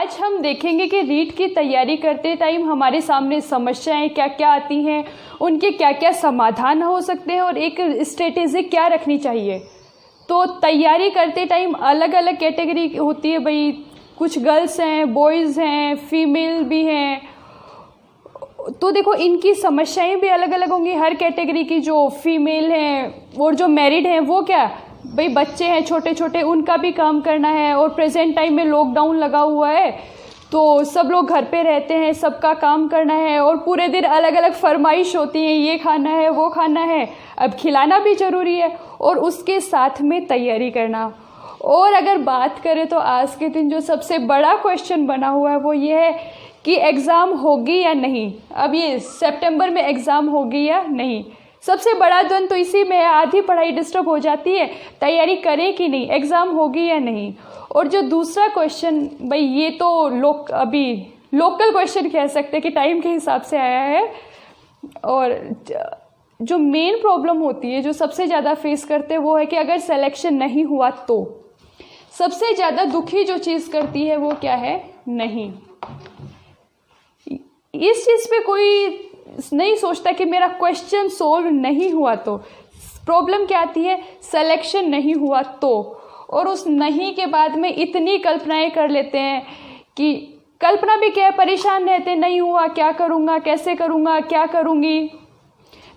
आज हम देखेंगे कि रीट की तैयारी करते टाइम हमारे सामने समस्याएं क्या क्या आती हैं, उनके क्या क्या समाधान हो सकते हैं और एक स्ट्रेटेजी क्या रखनी चाहिए। तो तैयारी करते टाइम अलग अलग कैटेगरी होती है भाई, कुछ गर्ल्स हैं, बॉयज़ हैं, फीमेल भी हैं। तो देखो इनकी समस्याएं भी अलग अलग होंगी हर कैटेगरी की। जो फीमेल हैं और जो मैरिड हैं वो क्या भाई, बच्चे हैं छोटे छोटे, उनका भी काम करना है। और प्रेजेंट टाइम में लॉकडाउन लगा हुआ है तो सब लोग घर पे रहते हैं, सबका काम करना है और पूरे दिन अलग अलग फरमाइश होती है, ये खाना है वो खाना है, अब खिलाना भी ज़रूरी है और उसके साथ में तैयारी करना। और अगर बात करें तो आज के दिन जो सबसे बड़ा क्वेश्चन बना हुआ है वो ये है कि एग्ज़ाम होगी या नहीं। अब ये सितंबर में एग्ज़ाम होगी या नहीं, सबसे बड़ा द्वंद तो इसी में है। आधी पढ़ाई डिस्टर्ब हो जाती है, तैयारी करें कि नहीं, एग्ज़ाम होगी या नहीं। और जो दूसरा क्वेश्चन भाई, ये तो अभी लोकल क्वेश्चन कह सकते हैं कि टाइम के हिसाब से आया है। और जो मेन प्रॉब्लम होती है, जो सबसे ज़्यादा फेस करते हैं, वो है कि अगर सिलेक्शन नहीं हुआ तो सबसे ज़्यादा दुखी जो चीज़ करती है वो क्या है, नहीं। इस चीज़ पे कोई नहीं सोचता कि मेरा क्वेश्चन सोल्व नहीं हुआ तो। प्रॉब्लम क्या आती है, सिलेक्शन नहीं हुआ तो। और उस नहीं के बाद में इतनी कल्पनाएं कर लेते हैं कि कल्पना भी क्या है, परेशान रहते हैं, नहीं हुआ क्या करूँगा, कैसे करूँगा, क्या करूँगी।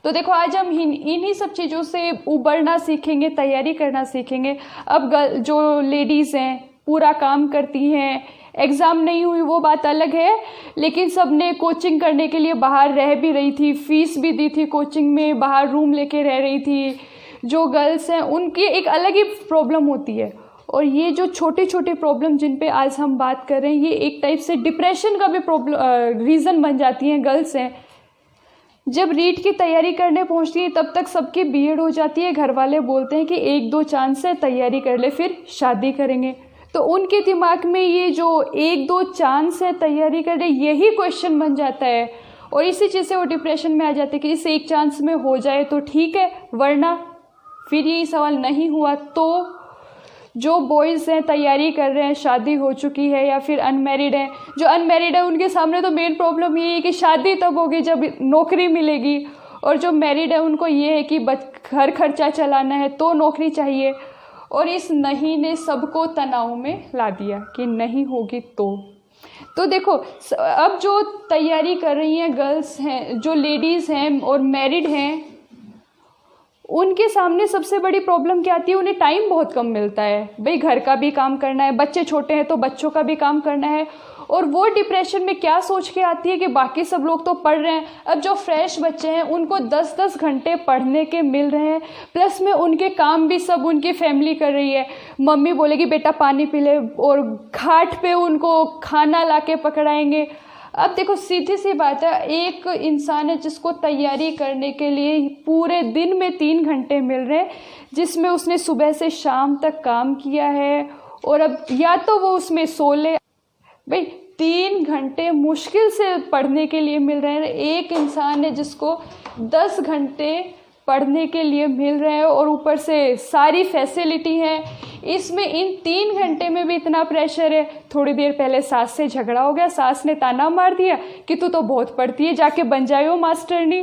तो देखो आज हम इन्हीं सब चीज़ों से उबरना सीखेंगे, तैयारी करना सीखेंगे। अब जो लेडीज़ हैं पूरा काम करती हैं, एग्ज़ाम नहीं हुई वो बात अलग है, लेकिन सब ने कोचिंग करने के लिए बाहर रह भी रही थी, फीस भी दी थी कोचिंग में, बाहर रूम लेके रह रही थी। जो गर्ल्स हैं उनकी एक अलग ही प्रॉब्लम होती है। और ये जो छोटे छोटे प्रॉब्लम जिन पे आज हम बात कर रहे हैं, ये एक टाइप से डिप्रेशन का भी रीज़न बन जाती हैं। गर्ल्स हैं जब रीट की तैयारी करने पहुंचती है तब तक सबकी बीएड हो जाती है, घर वाले बोलते हैं कि 1-2 चांस है, तैयारी कर ले फिर शादी करेंगे। तो उनके दिमाग में ये जो 1-2 चांस है तैयारी कर ले, यही क्वेश्चन बन जाता है और इसी चीज़ से वो डिप्रेशन में आ जाते हैं कि इस एक चांस में हो जाए तो ठीक है, वरना फिर यही सवाल नहीं हुआ तो। जो बॉयज़ हैं तैयारी कर रहे हैं, शादी हो चुकी है या फिर अनमैरिड हैं, जो अनमैरिड है उनके सामने तो मेन प्रॉब्लम ये है कि शादी तब होगी जब नौकरी मिलेगी। और जो मैरिड है उनको ये है कि घर खर्चा चलाना है तो नौकरी चाहिए। और इस नहीं ने सबको तनाव में ला दिया कि नहीं होगी तो देखो अब जो तैयारी कर रही हैं गर्ल्स हैं, जो लेडीज़ हैं और मैरिड हैं, उनके सामने सबसे बड़ी प्रॉब्लम क्या आती है, उन्हें टाइम बहुत कम मिलता है। भाई घर का भी काम करना है, बच्चे छोटे हैं तो बच्चों का भी काम करना है। और वो डिप्रेशन में क्या सोच के आती है कि बाकी सब लोग तो पढ़ रहे हैं, अब जो फ्रेश बच्चे हैं उनको 10-10 घंटे पढ़ने के मिल रहे हैं, प्लस में उनके काम भी सब उनकी फैमिली कर रही है। मम्मी बोलेगी बेटा पानी पी ले और घाट पे उनको खाना ला के पकड़ाएंगे। अब देखो सीधी सी बात है, एक इंसान है जिसको तैयारी करने के लिए पूरे दिन में 3 घंटे मिल रहे हैं, जिसमें उसने सुबह से शाम तक काम किया है और अब या तो वो उसमें सो ले। भाई 3 घंटे मुश्किल से पढ़ने के लिए मिल रहे हैं। एक इंसान है जिसको 10 घंटे पढ़ने के लिए मिल रहे हैं और ऊपर से सारी फैसिलिटी है। इसमें इन 3 घंटे में भी इतना प्रेशर है। थोड़ी देर पहले सास से झगड़ा हो गया, सास ने ताना मार दिया कि तू तो बहुत पढ़ती है, जाके बन जाओ मास्टरनी।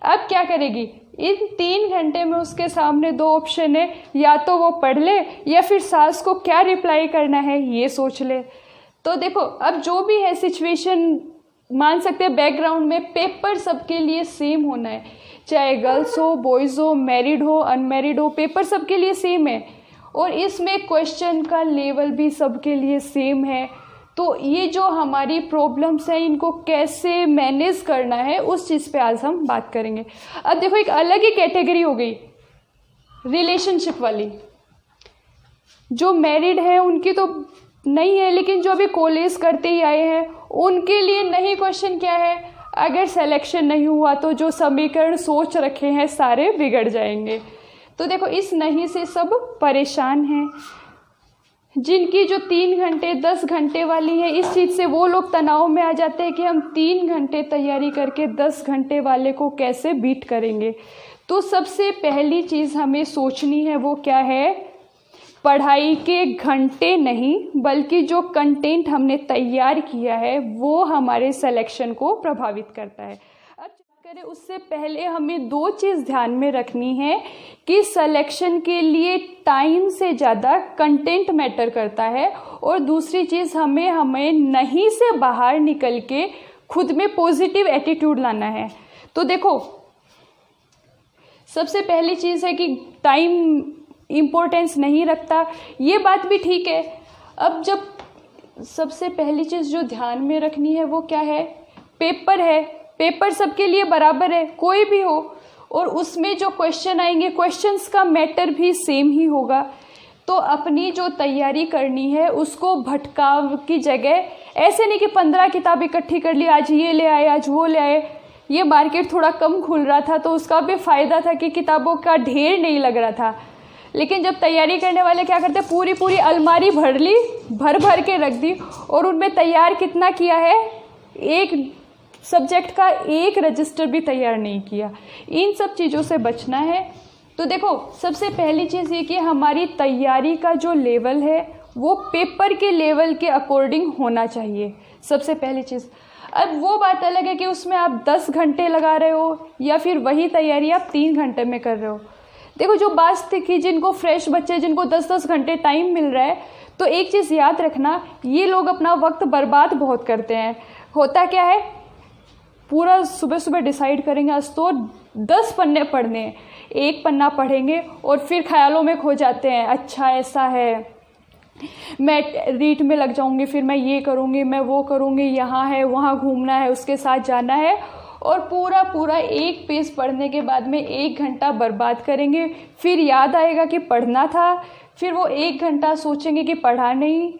अब क्या करेगी, इन 3 घंटे में उसके सामने 2 ऑप्शन है, या तो वो पढ़ ले या फिर सास को क्या रिप्लाई करना है ये सोच ले। तो देखो अब जो भी है सिचुएशन, मान सकते हैं बैकग्राउंड में पेपर सबके लिए सेम होना है, चाहे गर्ल्स हो, बॉयज़ हो, मैरिड हो, अनमैरिड हो, पेपर सबके लिए सेम है। और इसमें क्वेश्चन का लेवल भी सबके लिए सेम है। तो ये जो हमारी प्रॉब्लम्स हैं इनको कैसे मैनेज करना है उस चीज़ पे आज हम बात करेंगे। अब देखो एक अलग ही कैटेगरी हो गई रिलेशनशिप वाली। जो मैरिड हैं उनकी तो नहीं है, लेकिन जो अभी कॉलेज करते ही आए हैं उनके लिए नहीं क्वेश्चन क्या है, अगर सिलेक्शन नहीं हुआ तो जो समीकरण सोच रखे हैं सारे बिगड़ जाएंगे। तो देखो इस नहीं से सब परेशान हैं। जिनकी जो 3 घंटे 10 घंटे वाली है, इस चीज़ से वो लोग तनाव में आ जाते हैं कि हम 3 घंटे तैयारी करके 10 घंटे वाले को कैसे बीट करेंगे। तो सबसे पहली चीज़ हमें सोचनी है वो क्या है, पढ़ाई के घंटे नहीं बल्कि जो कंटेंट हमने तैयार किया है वो हमारे सिलेक्शन को प्रभावित करता है। अब करें उससे पहले हमें दो चीज़ ध्यान में रखनी है कि सिलेक्शन के लिए टाइम से ज़्यादा कंटेंट मैटर करता है, और दूसरी चीज़ हमें नहीं से बाहर निकल के खुद में पॉजिटिव एटीट्यूड लाना है। तो देखो, सबसे पहली चीज़ है कि टाइम इम्पोर्टेंस नहीं रखता, ये बात भी ठीक है। अब जब सबसे पहली चीज़ जो ध्यान में रखनी है वो क्या है, पेपर है, पेपर सबके लिए बराबर है, कोई भी हो, और उसमें जो क्वेश्चन आएंगे क्वेश्चंस का मैटर भी सेम ही होगा। तो अपनी जो तैयारी करनी है उसको भटकाव की जगह, ऐसे नहीं कि 15 किताब इकट्ठी कर ली, आज ये ले आए आज वो ले आए। ये मार्केट थोड़ा कम खुल रहा था तो उसका भी फ़ायदा था कि किताबों का ढेर नहीं लग रहा था। लेकिन जब तैयारी करने वाले क्या करते, पूरी अलमारी भर ली, भर के रख दी, और उनमें तैयार कितना किया है, एक सब्जेक्ट का एक रजिस्टर भी तैयार नहीं किया। इन सब चीज़ों से बचना है। तो देखो, सबसे पहली चीज़ ये कि हमारी तैयारी का जो लेवल है वो पेपर के लेवल के अकॉर्डिंग होना चाहिए, सबसे पहली चीज़। अब वो बात अलग है कि उसमें आप 10 घंटे लगा रहे हो या फिर वही तैयारी आप 3 घंटे में कर रहे हो। देखो, जो बात थी कि जिनको फ्रेश बच्चे जिनको 10-10 घंटे टाइम मिल रहा है, तो एक चीज़ याद रखना, ये लोग अपना वक्त बर्बाद बहुत करते हैं। होता क्या है, पूरा सुबह डिसाइड करेंगे आज तो 10 पन्ने पढ़ने हैं, एक पन्ना पढ़ेंगे और फिर ख्यालों में खो जाते हैं, अच्छा ऐसा है, मैं रीट में लग जाऊंगी, फिर मैं ये करूंगी, मैं वो करूंगी, यहाँ है वहाँ घूमना है, उसके साथ जाना है, और पूरा एक पेज पढ़ने के बाद में 1 घंटा बर्बाद करेंगे। फिर याद आएगा कि पढ़ना था, फिर वो 1 घंटा सोचेंगे कि पढ़ा नहीं,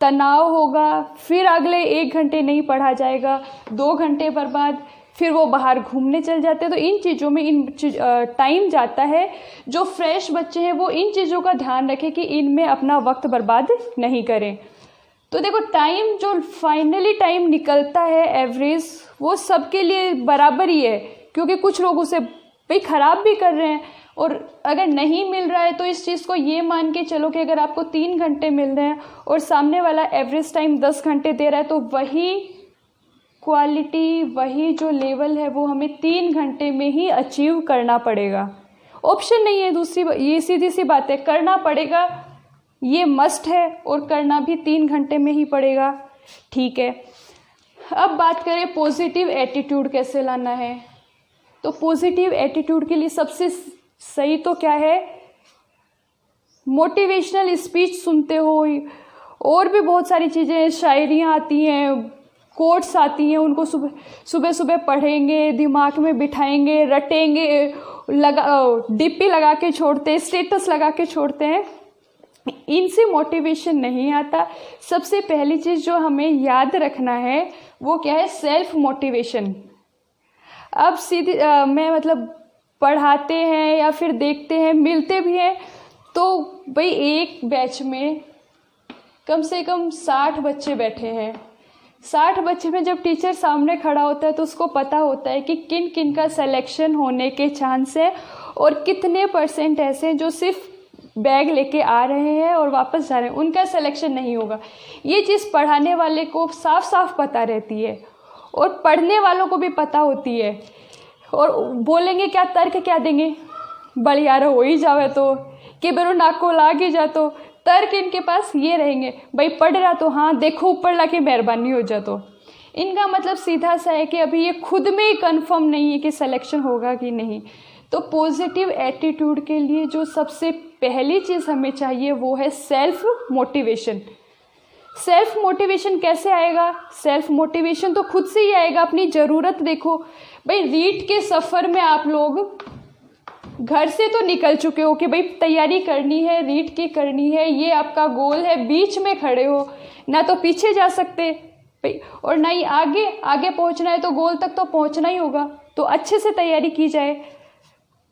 तनाव होगा, फिर अगले 1 घंटे नहीं पढ़ा जाएगा, 2 घंटे बर्बाद, फिर वो बाहर घूमने चल जाते हैं। तो इन चीज़ों में टाइम जाता है। जो फ्रेश बच्चे हैं वो इन चीज़ों का ध्यान रखें कि इनमें अपना वक्त बर्बाद नहीं करें। तो देखो, टाइम जो फाइनली टाइम निकलता है एवरेज, वो सबके लिए बराबर ही है, क्योंकि कुछ लोग उसे भाई ख़राब भी कर रहे हैं, और अगर नहीं मिल रहा है तो इस चीज़ को ये मान के चलो कि अगर आपको 3 घंटे मिल रहे हैं और सामने वाला एवरेज टाइम 10 घंटे दे रहा है, तो वही क्वालिटी, वही जो लेवल है वो हमें 3 घंटे में ही अचीव करना पड़ेगा। ऑप्शन नहीं है, दूसरी ये सीधी सी बात है, करना पड़ेगा, ये मस्ट है, और करना भी 3 घंटे में ही पड़ेगा। ठीक है, अब बात करें पॉजिटिव एटीट्यूड कैसे लाना है। तो पॉजिटिव एटीट्यूड के लिए सबसे सही तो क्या है, मोटिवेशनल स्पीच सुनते हो, और भी बहुत सारी चीज़ें, शायरियाँ आती हैं, कोट्स आती हैं, उनको सुबह पढ़ेंगे, दिमाग में बिठाएंगे, रटेंगे, डीपी लगा के छोड़ते हैं, स्टेटस लगा के छोड़ते हैं। इनसे मोटिवेशन नहीं आता। सबसे पहली चीज़ जो हमें याद रखना है वो क्या है, सेल्फ मोटिवेशन। अब सीधी मैं मतलब पढ़ाते हैं या फिर देखते हैं, मिलते भी हैं, तो भाई एक बैच में कम से कम 60 बच्चे बैठे हैं। 60 बच्चे में जब टीचर सामने खड़ा होता है तो उसको पता होता है कि किन किन का सिलेक्शन होने के चांस है, और कितने % ऐसे हैं जो सिर्फ बैग लेके आ रहे हैं और वापस जा रहे हैं, उनका सिलेक्शन नहीं होगा। ये चीज़ पढ़ाने वाले को साफ साफ पता रहती है, और पढ़ने वालों को भी पता होती है। और बोलेंगे क्या, तर्क क्या देंगे, बलियारा हो ही जावे तो, कि बेरो नाको लाग ही जा, तो तर्क इनके पास ये रहेंगे, भाई पढ़ रहा तो हाँ देखो ऊपर ला के मेहरबानी हो जा। तो इनका मतलब सीधा सा है कि अभी ये खुद में ही कंफर्म नहीं है कि सिलेक्शन होगा कि नहीं। तो पॉजिटिव एटीट्यूड के लिए जो सबसे पहली चीज़ हमें चाहिए वो है सेल्फ मोटिवेशन। सेल्फ मोटिवेशन कैसे आएगा, सेल्फ मोटिवेशन तो खुद से ही आएगा। अपनी ज़रूरत देखो भाई, रीट के सफ़र में आप लोग घर से तो निकल चुके हो कि भाई तैयारी करनी है, रीट की करनी है, ये आपका गोल है, बीच में खड़े हो, ना तो पीछे जा सकते भाई और ना ही आगे पहुंचना है, तो गोल तक तो पहुंचना ही होगा। तो अच्छे से तैयारी की जाए।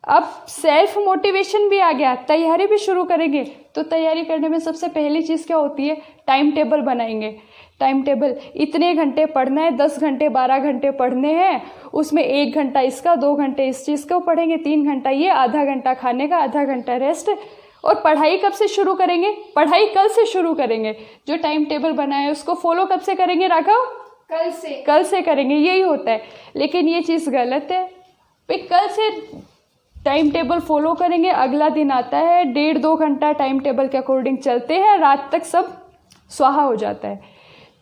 अब सेल्फ मोटिवेशन भी आ गया, तैयारी भी शुरू करेंगे। तो तैयारी करने में सबसे पहली चीज़ क्या होती है, टाइम टेबल बनाएंगे। टाइम टेबल, इतने घंटे पढ़ना है, 10 घंटे 12 घंटे पढ़ने हैं, उसमें 1 घंटा इसका, 2 घंटे इस चीज़ को पढ़ेंगे, 3 घंटा ये, आधा घंटा खाने का, आधा घंटा रेस्ट, और पढ़ाई कब से शुरू करेंगे? पढ़ाई कल से शुरू करेंगे। जो टाइम टेबल बना है उसको फॉलो कब से करेंगे राघव? कल से करेंगे, यही होता है। लेकिन ये चीज़ गलत है। भाई कल से टाइम टेबल फॉलो करेंगे, अगला दिन आता है, 1.5-2 घंटा टाइम टेबल के अकॉर्डिंग चलते हैं, रात तक सब स्वाहा हो जाता है।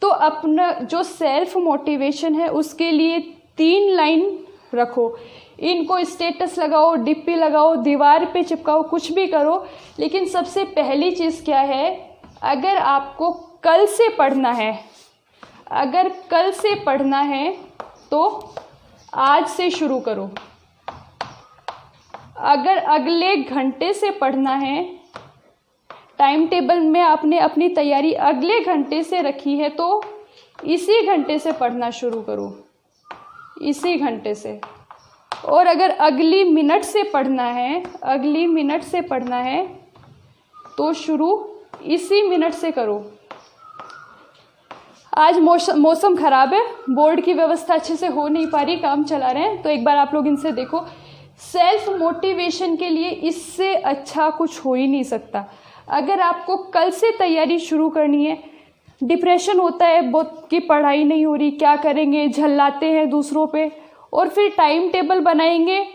तो अपना जो सेल्फ मोटिवेशन है उसके लिए 3 लाइन रखो। इनको स्टेटस लगाओ, डीपी लगाओ, दीवार पे चिपकाओ, कुछ भी करो। लेकिन सबसे पहली चीज़ क्या है, अगर आपको कल से पढ़ना है, तो आज से शुरू करो। अगर अगले घंटे से पढ़ना है, टाइम टेबल में आपने अपनी तैयारी अगले घंटे से रखी है, तो इसी घंटे से पढ़ना शुरू करो, इसी घंटे से। और अगर अगली मिनट से पढ़ना है तो शुरू इसी मिनट से करो। आज मौसम खराब है, बोर्ड की व्यवस्था अच्छे से हो नहीं पा रही, काम चला रहे हैं, तो एक बार आप लोग इनसे देखो। सेल्फ मोटिवेशन के लिए इससे अच्छा कुछ हो ही नहीं सकता। अगर आपको कल से तैयारी शुरू करनी है, डिप्रेशन होता है बहुत कि पढ़ाई नहीं हो रही, क्या करेंगे, झल्लाते हैं दूसरों पे, और फिर टाइम टेबल बनाएंगे,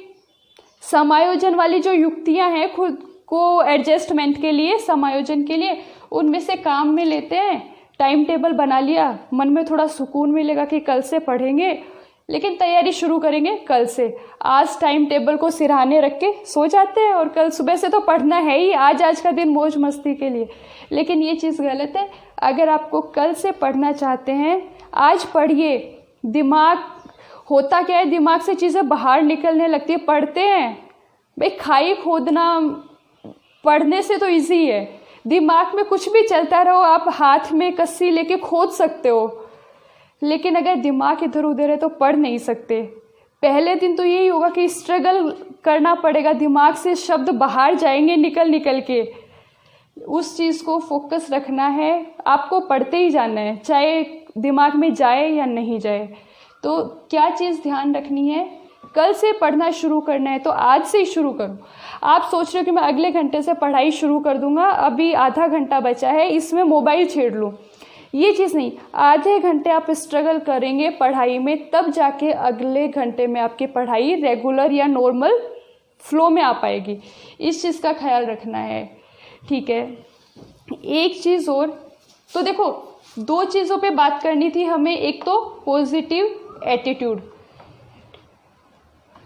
समायोजन वाली जो युक्तियां हैं खुद को एडजस्टमेंट के लिए, समायोजन के लिए, उनमें से काम में लेते हैं। टाइम टेबल बना लिया, मन में थोड़ा सुकून मिलेगा कि कल से पढ़ेंगे, लेकिन तैयारी शुरू करेंगे कल से। आज टाइम टेबल को सिरहाने रख के सो जाते हैं और कल सुबह से तो पढ़ना है ही, आज का दिन मौज मस्ती के लिए। लेकिन ये चीज़ गलत है। अगर आपको कल से पढ़ना चाहते हैं, आज पढ़िए। दिमाग होता क्या है, दिमाग से चीज़ें बाहर निकलने लगती है। पढ़ते हैं भाई, खाई खोदना पढ़ने से तो इजी है। दिमाग में कुछ भी चलता रहो, आप हाथ में कस्सी लेके खोद सकते हो, लेकिन अगर दिमाग इधर उधर है तो पढ़ नहीं सकते। पहले दिन तो यही होगा कि स्ट्रगल करना पड़ेगा, दिमाग से शब्द बाहर जाएंगे निकल के। उस चीज़ को फोकस रखना है, आपको पढ़ते ही जाना है, चाहे दिमाग में जाए या नहीं जाए। तो क्या चीज़ ध्यान रखनी है, कल से पढ़ना शुरू करना है तो आज से ही शुरू करो। आप सोच रहे हो कि मैं अगले घंटे से पढ़ाई शुरू कर दूंगा, अभी आधा घंटा बचा है, इसमें मोबाइल छेड़ लूँ, ये चीज़ नहीं। आधे घंटे आप स्ट्रगल करेंगे पढ़ाई में, तब जाके अगले घंटे में आपकी पढ़ाई रेगुलर या नॉर्मल फ्लो में आ पाएगी। इस चीज़ का ख्याल रखना है, ठीक है। एक चीज़ और, तो देखो 2 चीज़ों पे बात करनी थी हमें। एक तो पॉजिटिव एटीट्यूड,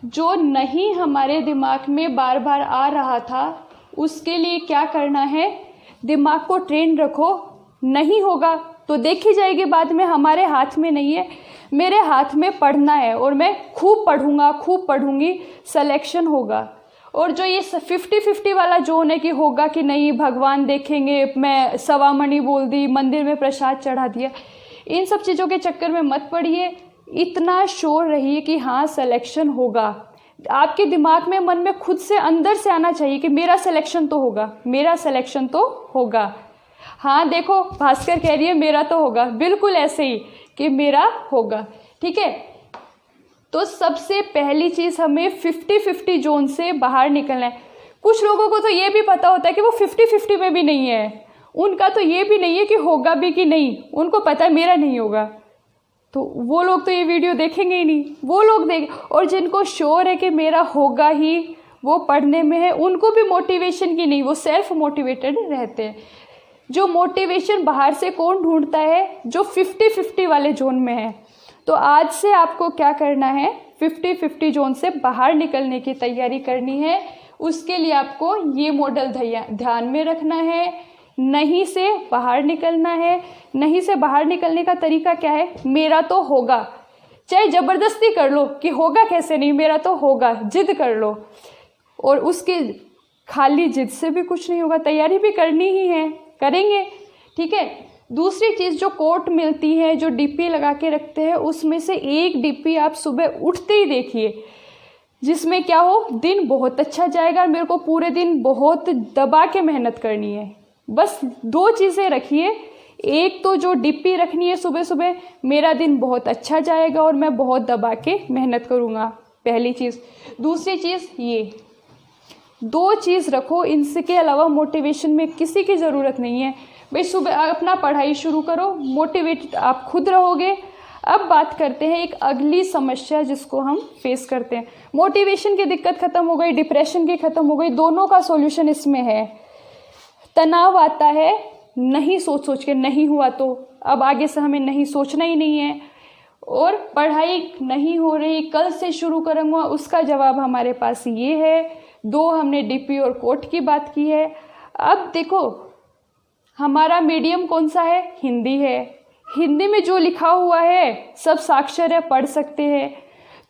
जो नहीं हमारे दिमाग में बार बार आ रहा था, उसके लिए क्या करना है, दिमाग को ट्रेन रखो। नहीं होगा तो देखी जाएगी बाद में, हमारे हाथ में नहीं है। मेरे हाथ में पढ़ना है और मैं खूब पढ़ूंगा, खूब पढ़ूंगी, सिलेक्शन होगा। और जो ये 50-50 वाला जोन है कि होगा कि नहीं, भगवान देखेंगे, मैं सवामणि बोल दी, मंदिर में प्रसाद चढ़ा दिया, इन सब चीज़ों के चक्कर में मत पड़िए। इतना श्योर रहिए कि हाँ सिलेक्शन होगा। आपके दिमाग में, मन में खुद से अंदर से आना चाहिए कि मेरा सिलेक्शन तो होगा, मेरा सिलेक्शन तो होगा। हाँ देखो, भास्कर कह रही है मेरा तो होगा, बिल्कुल ऐसे ही कि मेरा होगा, ठीक है। तो सबसे पहली चीज़ हमें 50-50 जोन से बाहर निकलना है। कुछ लोगों को तो ये भी पता होता है कि वो 50-50 में भी नहीं है, उनका तो ये भी नहीं है कि होगा भी कि नहीं, उनको पता है मेरा नहीं होगा, तो वो लोग तो ये वीडियो देखेंगे ही नहीं। वो लोग और जिनको श्योर है कि मेरा होगा ही, वो पढ़ने में है, उनको भी मोटिवेशन की नहीं, वो सेल्फ मोटिवेटेड रहते हैं। जो मोटिवेशन बाहर से कौन ढूंढता है, जो 50-50 वाले जोन में है। तो आज से आपको क्या करना है, 50-50 जोन से बाहर निकलने की तैयारी करनी है। उसके लिए आपको ये मॉडल ध्यान में रखना है, नहीं से बाहर निकलना है। नहीं से बाहर निकलने का तरीका क्या है, मेरा तो होगा, चाहे ज़बरदस्ती कर लो कि होगा कैसे नहीं, मेरा तो होगा, जिद कर लो। और उसके खाली जिद से भी कुछ नहीं होगा, तैयारी भी करनी ही है, करेंगे, ठीक है। दूसरी चीज़, जो कोट मिलती है, जो डीपी लगा के रखते हैं, उसमें से एक डीपी आप सुबह उठते ही देखिए, जिसमें क्या हो, दिन बहुत अच्छा जाएगा, मेरे को पूरे दिन बहुत दबा के मेहनत करनी है। बस 2 चीज़ें रखिए, एक तो जो डीपी रखनी है सुबह सुबह, मेरा दिन बहुत अच्छा जाएगा और मैं बहुत दबा के मेहनत करूँगा, पहली चीज़। दूसरी चीज़ ये 2 चीज़ रखो, इनके अलावा मोटिवेशन में किसी की ज़रूरत नहीं है। भाई सुबह अपना पढ़ाई शुरू करो, मोटिवेट आप खुद रहोगे। अब बात करते हैं एक अगली समस्या जिसको हम फेस करते हैं। मोटिवेशन की दिक्कत खत्म हो गई, डिप्रेशन की खत्म हो गई, दोनों का सॉल्यूशन इसमें है। तनाव आता है नहीं सोच सोच के, नहीं हुआ तो अब आगे से हमें नहीं सोचना ही नहीं है, और पढ़ाई नहीं हो रही, कल से शुरू करूँगा, उसका जवाब हमारे पास ये है। 2 हमने डीपी और कोट की बात की है। अब देखो हमारा मीडियम कौन सा है? हिंदी है। हिंदी में जो लिखा हुआ है सब साक्षर है, पढ़ सकते हैं।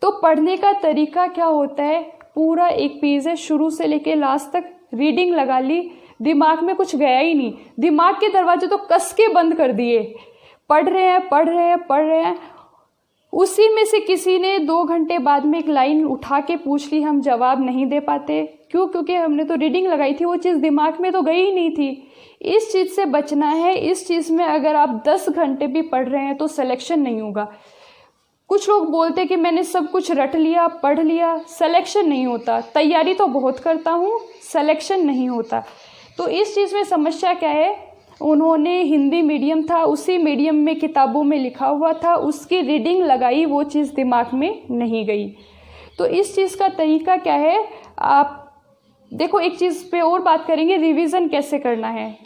तो पढ़ने का तरीका क्या होता है? पूरा एक पेज है, शुरू से लेके लास्ट तक रीडिंग लगा ली, दिमाग में कुछ गया ही नहीं, दिमाग के दरवाजे तो कस के बंद कर दिए, पढ़ रहे हैं पढ़ रहे हैं पढ़ रहे हैं। उसी में से किसी ने 2 घंटे बाद में एक लाइन उठा के पूछ ली, हम जवाब नहीं दे पाते। क्यों? क्योंकि हमने तो रीडिंग लगाई थी, वो चीज़ दिमाग में तो गई ही नहीं थी। इस चीज़ से बचना है। इस चीज़ में अगर आप 10 घंटे भी पढ़ रहे हैं तो सिलेक्शन नहीं होगा। कुछ लोग बोलते कि मैंने सब कुछ रट लिया, पढ़ लिया, सिलेक्शन नहीं होता। तैयारी तो बहुत करता हूँ, सिलेक्शन नहीं होता। तो इस चीज़ में समस्या क्या है? उन्होंने हिंदी मीडियम था, उसी मीडियम में किताबों में लिखा हुआ था, उसकी रीडिंग लगाई, वो चीज़ दिमाग में नहीं गई। तो इस चीज़ का तरीका क्या है? आप देखो एक चीज़ पे और बात करेंगे, रिवीजन कैसे करना है।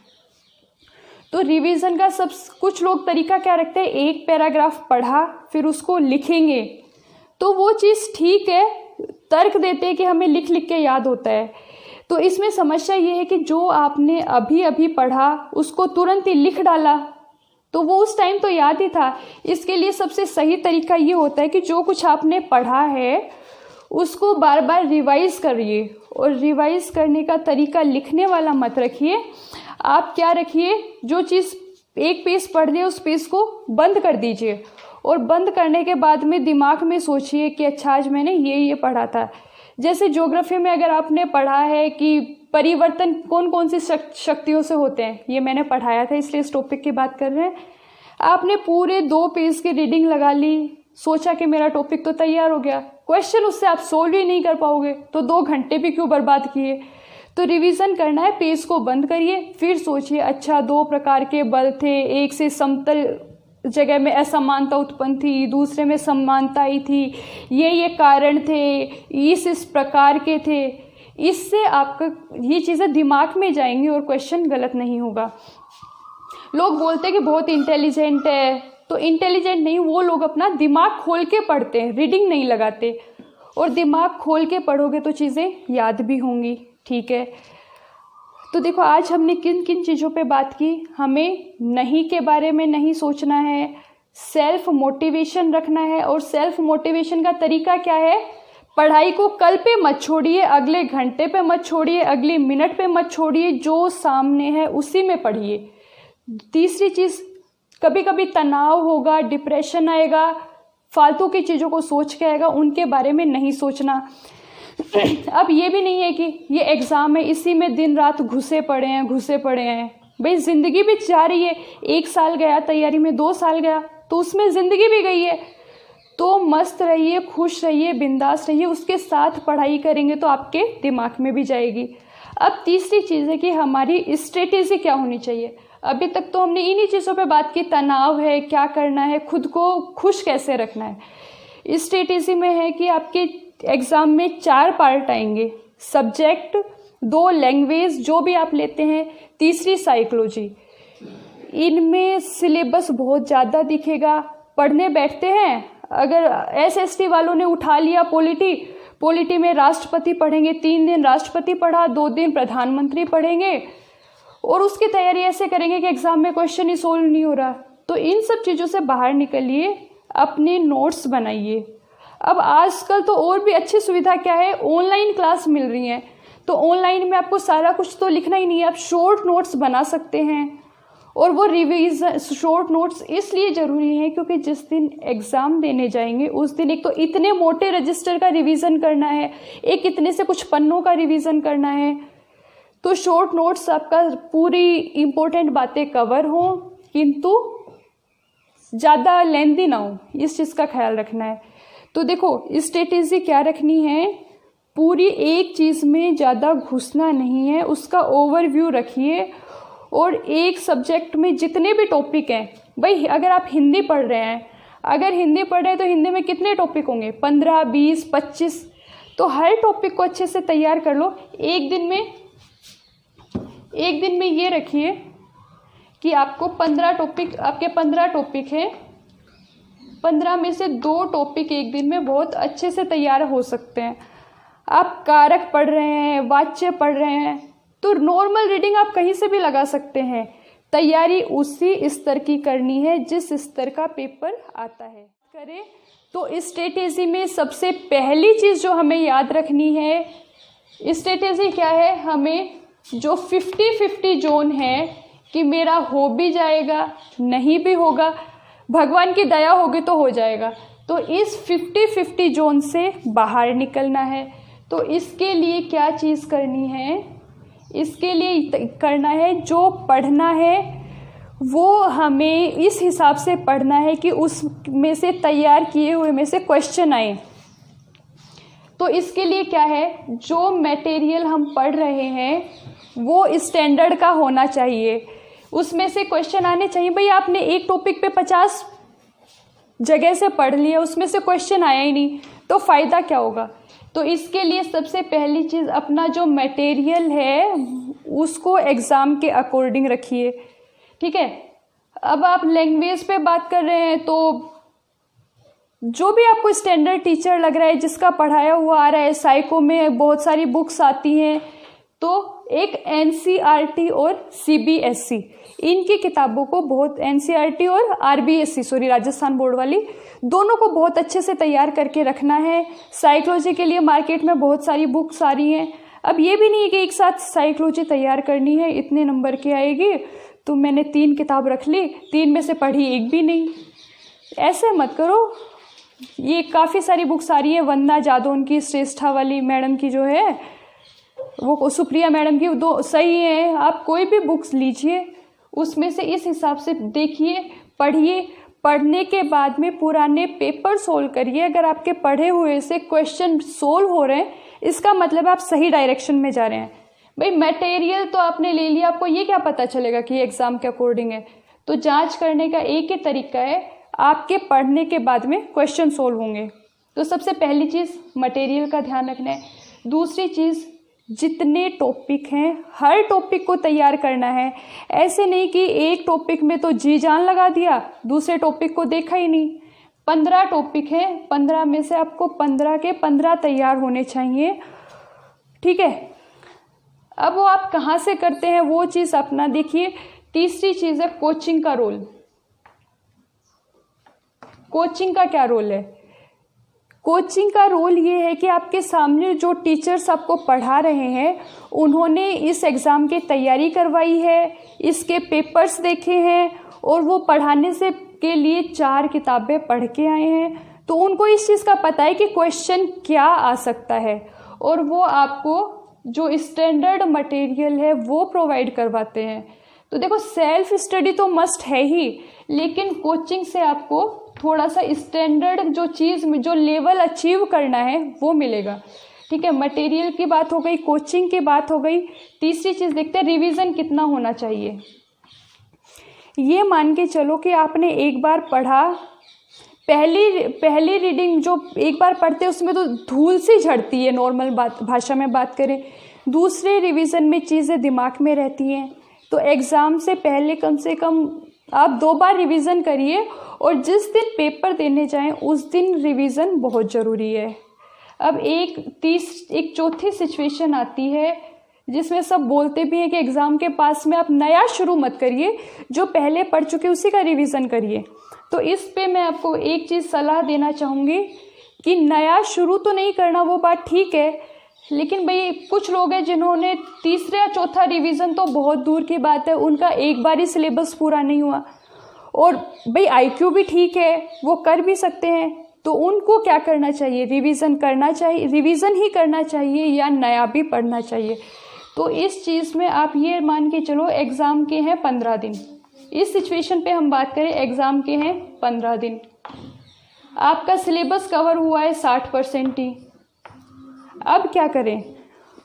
तो रिवीजन का सब कुछ लोग तरीका क्या रखते हैं? एक पैराग्राफ पढ़ा फिर उसको लिखेंगे, तो वो चीज़ ठीक है, तर्क देते हैं कि हमें लिख लिख के याद होता है। तो इसमें समस्या ये है कि जो आपने अभी अभी पढ़ा उसको तुरंत ही लिख डाला, तो वो उस टाइम तो याद ही था। इसके लिए सबसे सही तरीका ये होता है कि जो कुछ आपने पढ़ा है उसको बार बार रिवाइज करिए, और रिवाइज करने का तरीका लिखने वाला मत रखिए। आप क्या रखिए, जो चीज़ एक पेज पढ़ लिया उस पेज को बंद कर दीजिए, और बंद करने के बाद में दिमाग में सोचिए कि अच्छा आज मैंने ये पढ़ा था। जैसे ज्योग्राफी में अगर आपने पढ़ा है कि परिवर्तन कौन कौन सी शक्तियों से होते हैं, ये मैंने पढ़ाया था इसलिए इस टॉपिक की बात कर रहे हैं। आपने पूरे 2 पेज की रीडिंग लगा ली, सोचा कि मेरा टॉपिक तो तैयार हो गया, क्वेश्चन उससे आप सोल्व ही नहीं कर पाओगे, तो 2 घंटे भी क्यों बर्बाद किए। तो रिवीजन करना है, पेज को बंद करिए, फिर सोचिए अच्छा 2 प्रकार के बल थे, एक से समतल जगह में असमानता उत्पन्न थी, दूसरे में समानता ही थी, ये कारण थे, इस प्रकार के थे। इससे आपका ये चीज़ें दिमाग में जाएंगी और क्वेश्चन गलत नहीं होगा। लोग बोलते हैं कि बहुत इंटेलिजेंट है, तो इंटेलिजेंट नहीं, वो लोग अपना दिमाग खोल के पढ़ते हैं, रीडिंग नहीं लगाते। और दिमाग खोल के पढ़ोगे तो चीज़ें याद भी होंगी। ठीक है, तो देखो आज हमने किन किन चीज़ों पे बात की। हमें नहीं के बारे में नहीं सोचना है, सेल्फ मोटिवेशन रखना है। और सेल्फ मोटिवेशन का तरीका क्या है? पढ़ाई को कल पे मत छोड़िए, अगले घंटे पे मत छोड़िए, अगले मिनट पे मत छोड़िए, जो सामने है उसी में पढ़िए। तीसरी चीज़, कभी कभी तनाव होगा, डिप्रेशन आएगा, फालतू की चीज़ों को सोच के आएगा, उनके बारे में नहीं सोचना। अब ये भी नहीं है कि ये एग्ज़ाम है इसी में दिन रात घुसे पड़े हैं। भाई ज़िंदगी भी जा रही है, 1 साल गया तैयारी में, 2 साल गया, तो उसमें ज़िंदगी भी गई है। तो मस्त रहिए, खुश रहिए, बिंदास रहिए, उसके साथ पढ़ाई करेंगे तो आपके दिमाग में भी जाएगी। अब तीसरी चीज़ है कि हमारी स्ट्रेटेजी क्या होनी चाहिए। अभी तक तो हमने इन्हीं चीज़ों पे बात की, तनाव है, क्या करना है, खुद को खुश कैसे रखना है। स्ट्रेटेजी में है कि आपके एग्ज़ाम में 4 पार्ट आएंगे, सब्जेक्ट, 2 लैंग्वेज जो भी आप लेते हैं, तीसरी साइकोलॉजी। इनमें सिलेबस बहुत ज़्यादा दिखेगा। पढ़ने बैठते हैं, अगर SST वालों ने उठा लिया पॉलिटी में राष्ट्रपति पढ़ेंगे, 3 दिन राष्ट्रपति पढ़ा, 2 दिन प्रधानमंत्री पढ़ेंगे, और उसकी तैयारी ऐसे करेंगे कि एग्ज़ाम में क्वेश्चन ही सोल्व नहीं हो रहा। तो इन सब चीज़ों से बाहर निकलिए, अपने नोट्स बनाइए। अब आजकल तो और भी अच्छी सुविधा क्या है, ऑनलाइन क्लास मिल रही है, तो ऑनलाइन में आपको सारा कुछ तो लिखना ही नहीं है, आप शॉर्ट नोट्स बना सकते हैं। और वो रिवीजन शॉर्ट नोट्स इसलिए ज़रूरी हैं क्योंकि जिस दिन एग्ज़ाम देने जाएंगे उस दिन एक तो इतने मोटे रजिस्टर का रिवीजन करना है, एक इतने से कुछ पन्नों का रिवीजन करना है। तो शॉर्ट नोट्स आपका पूरी इम्पोर्टेंट बातें कवर हों, किंतु ज़्यादा लेंथी ना हो, इस चीज़ का ख्याल रखना है। तो देखो स्ट्रेटेजी क्या रखनी है, पूरी एक चीज़ में ज़्यादा घुसना नहीं है, उसका ओवरव्यू रखिए। और एक सब्जेक्ट में जितने भी टॉपिक हैं, भाई अगर आप हिंदी पढ़ रहे हैं, तो हिंदी में कितने टॉपिक होंगे? 15, 20, 25। तो हर टॉपिक को अच्छे से तैयार कर लो। एक दिन में ये रखिए कि आपको 15 टॉपिक हैं, 15 में से 2 टॉपिक एक दिन में बहुत अच्छे से तैयार हो सकते हैं। आप कारक पढ़ रहे हैं, वाच्य पढ़ रहे हैं, तो नॉर्मल रीडिंग आप कहीं से भी लगा सकते हैं। तैयारी उसी स्तर की करनी है जिस स्तर का पेपर आता है। करें तो स्ट्रेटेजी में सबसे पहली चीज़ जो हमें याद रखनी है, स्ट्रेटेजी क्या है? हमें जो 50-50 जोन है कि मेरा हो भी जाएगा, नहीं भी होगा, भगवान की दया होगी तो हो जाएगा, तो इस 50-50 जोन से बाहर निकलना है। तो इसके लिए क्या चीज़ करनी है? इसके लिए करना है, जो पढ़ना है वो हमें इस हिसाब से पढ़ना है कि उसमें से तैयार किए हुए में से क्वेश्चन आए। तो इसके लिए क्या है, जो मटेरियल हम पढ़ रहे हैं वो स्टैंडर्ड का होना चाहिए, उसमें से क्वेश्चन आने चाहिए। भाई आपने एक टॉपिक पे 50 जगह से पढ़ लिया, उसमें से क्वेश्चन आया ही नहीं, तो फ़ायदा क्या होगा? तो इसके लिए सबसे पहली चीज़, अपना जो मटेरियल है उसको एग्ज़ाम के अकॉर्डिंग रखिए, ठीक है। अब आप लैंग्वेज पे बात कर रहे हैं, तो जो भी आपको स्टैंडर्ड टीचर लग रहा है, जिसका पढ़ाया हुआ आ रहा है, साइको में बहुत सारी बुक्स आती हैं, तो एक NCERT और CBSE इनकी किताबों को बहुत, NCERT और RBSE राजस्थान बोर्ड वाली, दोनों को बहुत अच्छे से तैयार करके रखना है। साइकोलॉजी के लिए मार्केट में बहुत सारी बुक्स आ रही हैं। अब ये भी नहीं है कि एक साथ साइकोलॉजी तैयार करनी है, इतने नंबर की आएगी, तो मैंने 3 किताब रख ली, 3 में से पढ़ी एक भी नहीं, ऐसे मत करो। ये काफ़ी सारी बुक्स आ रही है, वंदना जादौन की, श्रेष्ठा वाली मैडम की जो है, वो सुप्रिया मैडम की, 2 सही है। आप कोई भी बुक्स लीजिए, उसमें से इस हिसाब से देखिए, पढ़िए। पढ़ने के बाद में पुराने पेपर सोल्व करिए। अगर आपके पढ़े हुए से क्वेश्चन सोल्व हो रहे हैं, इसका मतलब आप सही डायरेक्शन में जा रहे हैं। भाई मटेरियल तो आपने ले लिया, आपको ये क्या पता चलेगा कि एग्ज़ाम के अकॉर्डिंग है? तो जांच करने का एक ही तरीका है, आपके पढ़ने के बाद में क्वेश्चन सोल्व होंगे। तो सबसे पहली चीज़ मटेरियल का ध्यान रखना है। दूसरी चीज़, जितने टॉपिक हैं हर टॉपिक को तैयार करना है। ऐसे नहीं कि एक टॉपिक में तो जी जान लगा दिया, दूसरे टॉपिक को देखा ही नहीं। 15 टॉपिक हैं, 15 में से आपको 15 के 15 तैयार होने चाहिए, ठीक है। अब वो आप कहाँ से करते हैं वो चीज़ अपना देखिए। तीसरी चीज़ है कोचिंग का रोल। कोचिंग का क्या रोल है? कोचिंग का रोल ये है कि आपके सामने जो टीचर्स आपको पढ़ा रहे हैं, उन्होंने इस एग्ज़ाम की तैयारी करवाई है, इसके पेपर्स देखे हैं, और वो पढ़ाने से के लिए 4 किताबें पढ़ के आए हैं, तो उनको इस चीज़ का पता है कि क्वेश्चन क्या आ सकता है, और वो आपको जो स्टैंडर्ड मटेरियल है वो प्रोवाइड करवाते हैं। तो देखो, सेल्फ स्टडी तो मस्ट है ही, लेकिन कोचिंग से आपको थोड़ा सा स्टैंडर्ड जो चीज़ में जो लेवल अचीव करना है वो मिलेगा, ठीक है। मटेरियल की बात हो गई, कोचिंग की बात हो गई। तीसरी चीज़ देखते हैं, रिवीजन कितना होना चाहिए। ये मान के चलो कि आपने एक बार पढ़ा, पहली रीडिंग जो एक बार पढ़ते हैं उसमें तो धूल सी झड़ती है, नॉर्मल भाषा में बात करें। दूसरे रिवीजन में चीज़ें दिमाग में रहती हैं, तो एग्ज़ाम से पहले कम से कम आप 2 बार रिवीजन करिए, और जिस दिन पेपर देने जाएं उस दिन रिवीजन बहुत ज़रूरी है। अब एक चौथी सिचुएशन आती है जिसमें सब बोलते भी हैं कि एग्ज़ाम के पास में आप नया शुरू मत करिए, जो पहले पढ़ चुके उसी का रिवीजन करिए। तो इस पे मैं आपको एक चीज़ सलाह देना चाहूँगी कि नया शुरू तो नहीं करना, वो बात ठीक है, लेकिन भाई कुछ लोग हैं जिन्होंने तीसरा या चौथा रिवीजन तो बहुत दूर की बात है, उनका एक बार ही सिलेबस पूरा नहीं हुआ, और भाई IQ भी ठीक है, वो कर भी सकते हैं, तो उनको क्या करना चाहिए? रिवीजन करना चाहिए, रिवीजन ही करना चाहिए, या नया भी पढ़ना चाहिए। तो इस चीज़ में आप ये मान के चलो, एग्ज़ाम के हैं 15 दिन। इस सिचुएशन पे हम बात करें, एग्ज़ाम के हैं 15 दिन, आपका सिलेबस कवर हुआ है 60% ही। अब क्या करें?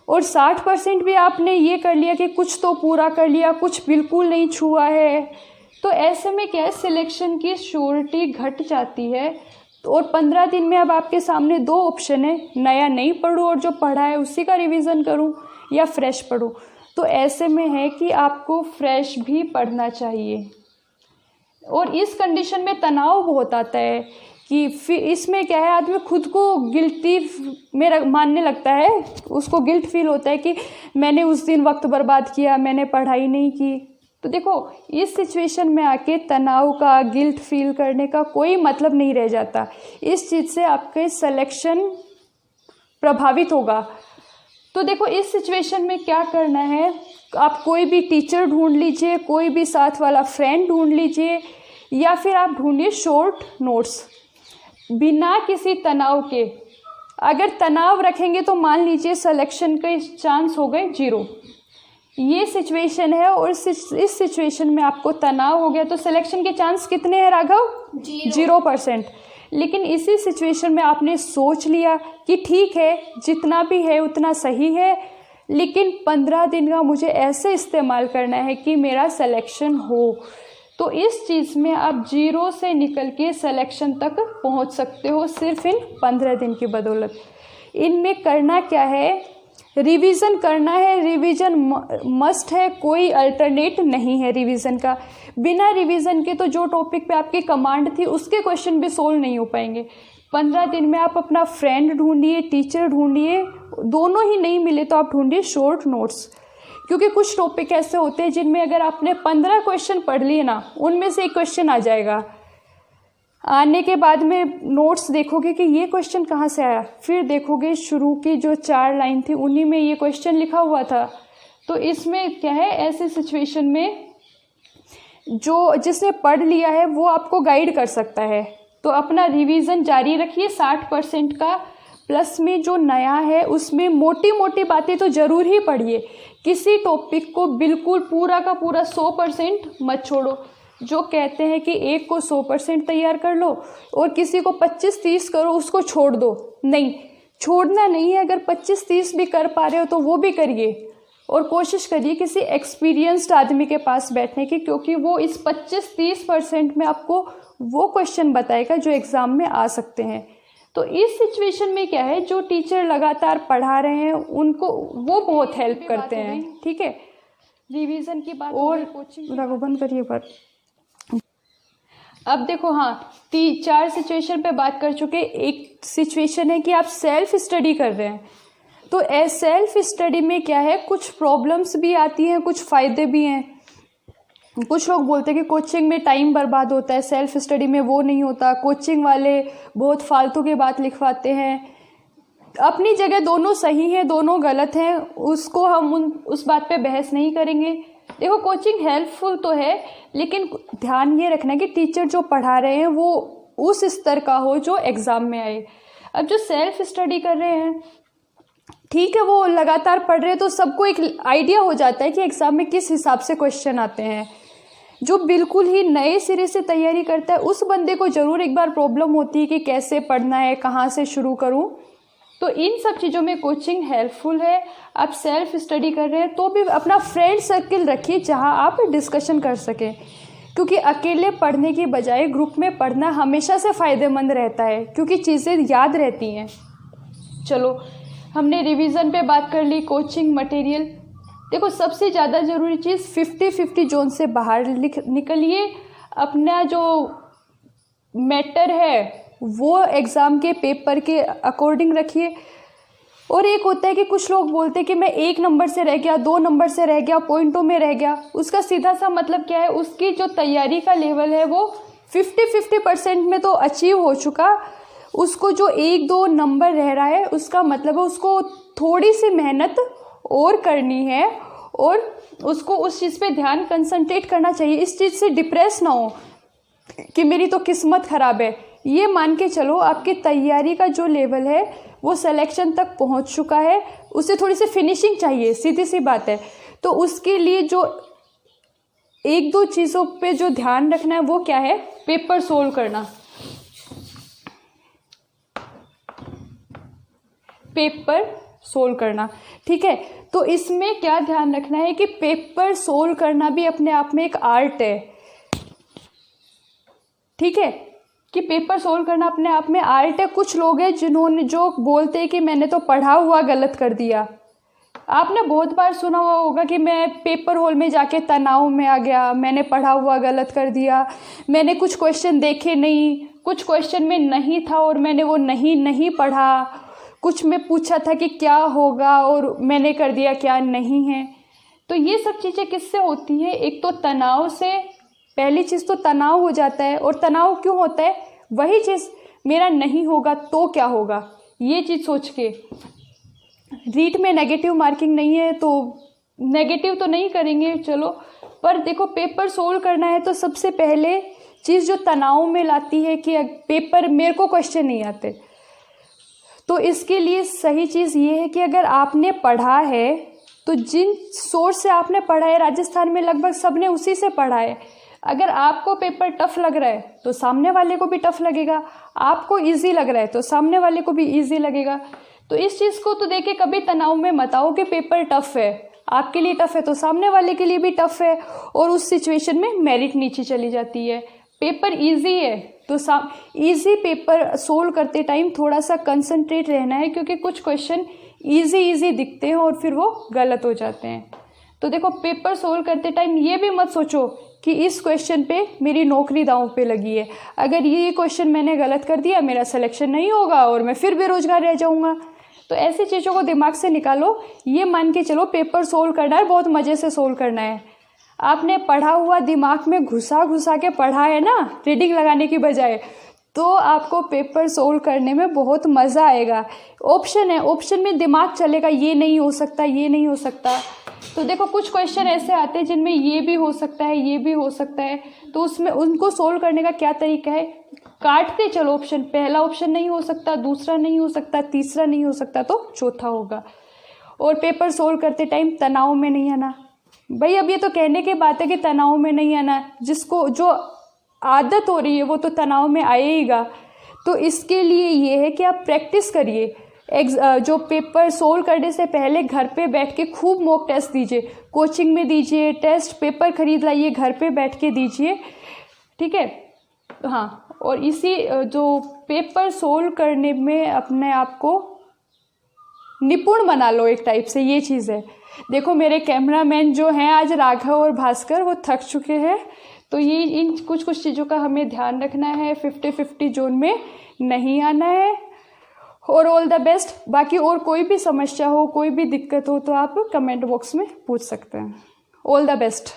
और 60% भी आपने ये कर लिया कि कुछ तो पूरा कर लिया, कुछ बिल्कुल नहीं छुआ है, तो ऐसे में क्या है, सिलेक्शन की श्योरिटी घट जाती है। और 15 दिन में अब आपके सामने 2 ऑप्शन है, नया नहीं पढूं और जो पढ़ा है उसी का रिवीजन करूं या फ्रेश पढूं। तो ऐसे में है कि आपको फ्रेश भी पढ़ना चाहिए। और इस कंडीशन में तनाव बहुत आता है कि फिर इसमें क्या है, आदमी खुद को गिल्टी में मानने लगता है, उसको गिल्ट फील होता है कि मैंने उस दिन वक्त बर्बाद किया, मैंने पढ़ाई नहीं की। तो देखो, इस सिचुएशन में आके तनाव का, गिल्ट फील करने का कोई मतलब नहीं रह जाता। इस चीज़ से आपके सिलेक्शन प्रभावित होगा। तो देखो, इस सिचुएशन में क्या करना है, आप कोई भी टीचर ढूंढ लीजिए, कोई भी साथ वाला फ्रेंड ढूंढ लीजिए, या फिर आप ढूंढिए शॉर्ट नोट्स बिना किसी तनाव के। अगर तनाव रखेंगे तो मान लीजिए सिलेक्शन के चांस हो गए 0। ये सिचुएशन है और इस सिचुएशन में आपको तनाव हो गया तो सिलेक्शन के चांस कितने हैं राघव? 0%। लेकिन इसी सिचुएशन में आपने सोच लिया कि ठीक है, जितना भी है उतना सही है, लेकिन 15 दिन का मुझे ऐसे इस्तेमाल करना है कि मेरा सिलेक्शन हो। तो इस चीज़ में आप 0 से निकल के सिलेक्शन तक पहुंच सकते हो सिर्फ इन 15 दिन की बदौलत। इनमें करना क्या है, रिवीजन करना है। रिवीजन मस्ट है, कोई अल्टरनेट नहीं है रिवीजन का। बिना रिवीजन के तो जो टॉपिक पे आपकी कमांड थी उसके क्वेश्चन भी सोल्व नहीं हो पाएंगे। 15 दिन में आप अपना फ्रेंड ढूंढिए, टीचर ढूंढिए, दोनों ही नहीं मिले तो आप ढूंढिए शॉर्ट नोट्स। क्योंकि कुछ टॉपिक ऐसे होते हैं जिनमें अगर आपने 15 क्वेश्चन पढ़ लिए ना, उनमें से एक क्वेश्चन आ जाएगा। आने के बाद में नोट्स देखोगे कि ये क्वेश्चन कहाँ से आया, फिर देखोगे शुरू की जो 4 लाइन थी उन्हीं में ये क्वेश्चन लिखा हुआ था। तो इसमें क्या है, ऐसे सिचुएशन में जो जिसने पढ़ लिया है वो आपको गाइड कर सकता है। तो अपना रिवीजन जारी रखिए 60% का, प्लस में जो नया है उसमें मोटी मोटी बातें तो ज़रूर ही पढ़िए। किसी टॉपिक को बिल्कुल पूरा का पूरा 100% मत छोड़ो। जो कहते हैं कि एक को 100% तैयार कर लो और किसी को 25-30 करो, उसको छोड़ दो। नहीं, छोड़ना नहीं है। अगर 25-30 भी कर पा रहे हो तो वो भी करिए और कोशिश करिए किसी एक्सपीरियंस्ड आदमी के पास बैठने की, क्योंकि वो इस 25-30% में आपको वो क्वेश्चन बताएगा जो एग्ज़ाम में आ सकते हैं। तो इस सिचुएशन में क्या है, जो टीचर लगातार पढ़ा रहे हैं उनको वो बहुत हेल्प करते हैं। ठीक है, रिवीजन की बात और कोचिंग बंद करिए पर। अब देखो, हाँ, 4 सिचुएशन पे बात कर चुके। एक सिचुएशन है कि आप सेल्फ स्टडी कर रहे हैं। तो सेल्फ स्टडी में क्या है, कुछ प्रॉब्लम्स भी आती हैं, कुछ फ़ायदे भी हैं। कुछ लोग बोलते हैं कि कोचिंग में टाइम बर्बाद होता है, सेल्फ स्टडी में वो नहीं होता। कोचिंग वाले बहुत फालतू की बात लिखवाते हैं। अपनी जगह दोनों सही है, दोनों गलत हैं, उसको हम उस बात पे बहस नहीं करेंगे। देखो, कोचिंग हेल्पफुल तो है, लेकिन ध्यान ये रखना है कि टीचर जो पढ़ा रहे हैं वो उस स्तर का हो जो एग्ज़ाम में आए। अब जो सेल्फ स्टडी कर रहे हैं, ठीक है, वो लगातार पढ़ रहे हैं तो सबको एक आइडिया हो जाता है कि एग्ज़ाम में किस हिसाब से क्वेश्चन आते हैं। जो बिल्कुल ही नए सिरे से तैयारी करता है उस बंदे को ज़रूर एक बार प्रॉब्लम होती है कि कैसे पढ़ना है, कहाँ से शुरू करूँ। तो इन सब चीज़ों में कोचिंग हेल्पफुल है। आप सेल्फ स्टडी कर रहे हैं तो भी अपना फ्रेंड सर्किल रखिए जहाँ आप डिस्कशन कर सकें, क्योंकि अकेले पढ़ने की बजाय ग्रुप में पढ़ना हमेशा से फ़ायदेमंद रहता है, क्योंकि चीज़ें याद रहती हैं। चलो, हमने रिवीजन पे बात कर ली, कोचिंग मटेरियल। देखो, सबसे ज़्यादा ज़रूरी चीज़ 50-50 जोन से बाहर निकलिए। अपना जो मैटर है वो एग्ज़ाम के पेपर के अकॉर्डिंग रखिए। और एक होता है कि कुछ लोग बोलते हैं कि मैं 1 नंबर से रह गया, 2 नंबर से रह गया, पॉइंटों में रह गया। उसका सीधा सा मतलब क्या है, उसकी जो तैयारी का लेवल है वो 50-50% में तो अचीव हो चुका। उसको जो 1-2 नंबर रह रहा है उसका मतलब है उसको थोड़ी सी मेहनत और करनी है और उसको उस चीज़ पे ध्यान कंसंट्रेट करना चाहिए। इस चीज़ से डिप्रेस ना हो कि मेरी तो किस्मत ख़राब है। ये मान के चलो आपकी तैयारी का जो लेवल है वो सिलेक्शन तक पहुंच चुका है, उसे थोड़ी सी फिनिशिंग चाहिए, सीधी सी बात है। तो उसके लिए जो 1-2 चीज़ों पे जो ध्यान रखना है वो क्या है, पेपर सोल्व करना। पेपर सोल्व करना। ठीक है, तो इसमें क्या ध्यान रखना है कि पेपर सोल्व करना भी अपने आप में एक आर्ट है। ठीक है, कि पेपर सोल्व करना अपने आप में आर्ट है। कुछ लोग हैं जिन्होंने जो बोलते हैं कि मैंने तो पढ़ा हुआ गलत कर दिया। आपने बहुत बार सुना हुआ होगा कि मैं पेपर हॉल में जाके तनाव में आ गया, मैंने पढ़ा हुआ गलत कर दिया, मैंने कुछ क्वेश्चन देखे नहीं, कुछ क्वेश्चन में नहीं था और मैंने वो नहीं पढ़ा, कुछ में पूछा था कि क्या होगा और मैंने कर दिया क्या नहीं है। तो ये सब चीज़ें किससे होती है? एक तो तनाव से। पहली चीज़ तो तनाव हो जाता है। और तनाव क्यों होता है? वही चीज़, मेरा नहीं होगा तो क्या होगा, ये चीज़ सोच के। रीट में नेगेटिव मार्किंग नहीं है तो नेगेटिव तो नहीं करेंगे चलो, पर देखो पेपर सोल्व करना है तो सबसे पहले चीज़ जो तनाव में लाती है कि पेपर मेरे को क्वेश्चन नहीं आते, तो इसके लिए सही चीज़ ये है कि अगर आपने पढ़ा है तो जिन सोर्स से आपने पढ़ा है, राजस्थान में लगभग सबने उसी से पढ़ा है। अगर आपको पेपर टफ लग रहा है तो सामने वाले को भी टफ लगेगा, आपको इजी लग रहा है तो सामने वाले को भी इजी लगेगा। तो इस चीज़ को तो देखे कभी तनाव में मत आओ कि पेपर टफ है, आपके लिए टफ है तो सामने वाले के लिए भी टफ है, और उस सिचुएशन में मेरिट नीचे चली जाती है। पेपर इजी है तो इजी पेपर सोल्व करते टाइम थोड़ा सा कंसंट्रेट रहना है, क्योंकि कुछ क्वेश्चन इजी दिखते हैं और फिर वो गलत हो जाते हैं। तो देखो पेपर सोल्व करते टाइम ये भी मत सोचो कि इस क्वेश्चन पे मेरी नौकरी दांव पे लगी है, अगर ये क्वेश्चन मैंने गलत कर दिया मेरा सिलेक्शन नहीं होगा और मैं फिर बेरोजगार रह जाऊंगा। तो ऐसी चीज़ों को दिमाग से निकालो। ये मान के चलो पेपर सोल्व करना है, बहुत मज़े से सोल्व करना है। आपने पढ़ा हुआ दिमाग में घुसा के पढ़ा है ना, रीडिंग लगाने की बजाय, तो आपको पेपर सोल्व करने में बहुत मज़ा आएगा। ऑप्शन है, ऑप्शन में दिमाग चलेगा, ये नहीं हो सकता, ये नहीं हो सकता। तो देखो कुछ क्वेश्चन ऐसे आते हैं जिनमें ये भी हो सकता है, ये भी हो सकता है, तो उसमें उनको सोल्व करने का क्या तरीका है, काटते चलो ऑप्शन। पहला ऑप्शन नहीं हो सकता, दूसरा नहीं हो सकता, तीसरा नहीं हो सकता तो चौथा होगा। और पेपर सोल्व करते टाइम तनाव में नहीं आना। भाई अब ये तो कहने की बात है कि तनाव में नहीं आना, जिसको जो आदत हो रही है वो तो तनाव में आएगा। तो इसके लिए ये है कि आप प्रैक्टिस करिए। जो पेपर सोल्व करने से पहले घर पे बैठ के खूब मॉक टेस्ट दीजिए, कोचिंग में दीजिए टेस्ट, पेपर खरीद लाइए, घर पे बैठ के दीजिए। ठीक है, हाँ। और इसी जो पेपर सोल्व करने में अपने आप को निपुण बना लो एक टाइप से, ये चीज़ है। देखो मेरे कैमरामैन जो हैं आज राघव और भास्कर, वो थक चुके हैं, तो ये इन कुछ चीज़ों का हमें ध्यान रखना है। 50-50 जोन में नहीं आना है। और ऑल द बेस्ट। बाकी और कोई भी समस्या हो, कोई भी दिक्कत हो तो आप कमेंट बॉक्स में पूछ सकते हैं। All the best.